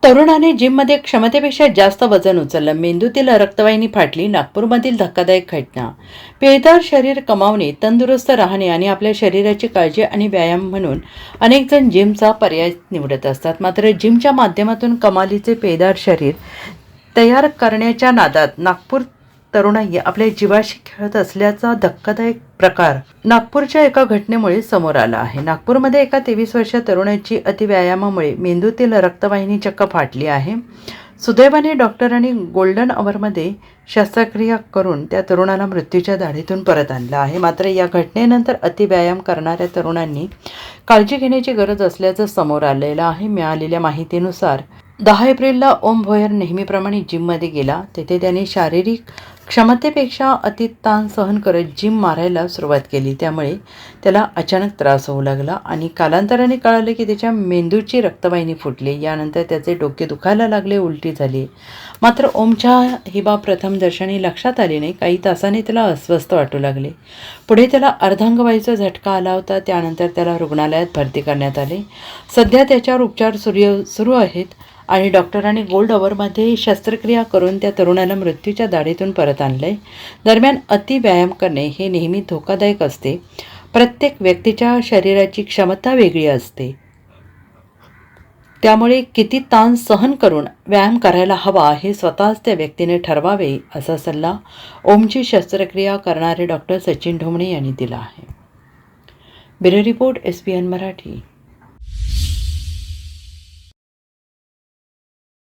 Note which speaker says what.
Speaker 1: तरुणाने जिममध्ये क्षमतेपेक्षा जास्त वजन उचललं, मेंदूतील रक्तवाहिनी फाटली. नागपूरमधील धक्कादायक घटना. पिळदार शरीर कमावणे, तंदुरुस्त राहणे आणि आपल्या शरीराची काळजी आणि व्यायाम म्हणून अनेक जण जिमचा पर्याय निवडत असतात. मात्र जिमच्या माध्यमातून कमालीचे पिळदार शरीर तयार करण्याच्या नादात नागपूर तरुणाई आपल्या जीवाशी खेळत असल्याचा धक्कादायक प्रकार नागपूरच्या एका घटनेमुळे समोर आला आहे. नागपूरमध्ये एका 23 वर्षीय तरुणाची अतिव्यायामामुळे मेंदूतील रक्तवाहिनी चक्क फाटली आहे. सुदैवाने डॉक्टरांनी गोल्डन अवरमध्ये शस्त्रक्रिया करून त्या तरुणाला मृत्यूच्या दाढीतून परत आणलं आहे. मात्र या घटनेनंतर अतिव्यायाम करणाऱ्या तरुणांनी काळजी घेण्याची गरज असल्याचं समोर आलेलं आहे. मिळालेल्या माहितीनुसार 10 एप्रिलला ओम भोयर नेहमीप्रमाणे जिममध्ये गेला. तेथे त्याने शारीरिक क्षमतेपेक्षा अति ताण सहन करत जिम मारायला सुरुवात केली. त्यामुळे त्याला अचानक त्रास होऊ लागला आणि कालांतराने कळाले की त्याच्या मेंदूची रक्तवाहिनी फुटली. यानंतर त्याचे डोके दुखायला लागले, उलटी झाली. मात्र ओमच्या ही बाब प्रथमदर्शनी लक्षात आली नाही. काही तासांनी त्याला अस्वस्थ वाटू लागले. पुढे त्याला अर्धांगवायूचा झटका आला होता. त्यानंतर त्याला रुग्णालयात भरती करण्यात आले. सध्या त्याच्यावर उपचार सुरू आहेत आणि डॉक्टरांनी गोल्ड अवरमध्ये शस्त्रक्रिया करून त्या तरुणाला मृत्यूच्या दाढीतून परत आणले. दरम्यान अति व्यायाम करणे हे नेहमी धोकादायक असते. प्रत्येक व्यक्तीच्या शरीराची क्षमता वेगळी असते. त्यामुळे किती ताण सहन करून व्यायाम करायला हवा हे स्वतःच त्या व्यक्तीने ठरवावे, असा सल्ला ओमची शस्त्रक्रिया करणारे डॉक्टर सचिन ढोमणे यांनी दिला आहे. Bureau report SBN Marathi.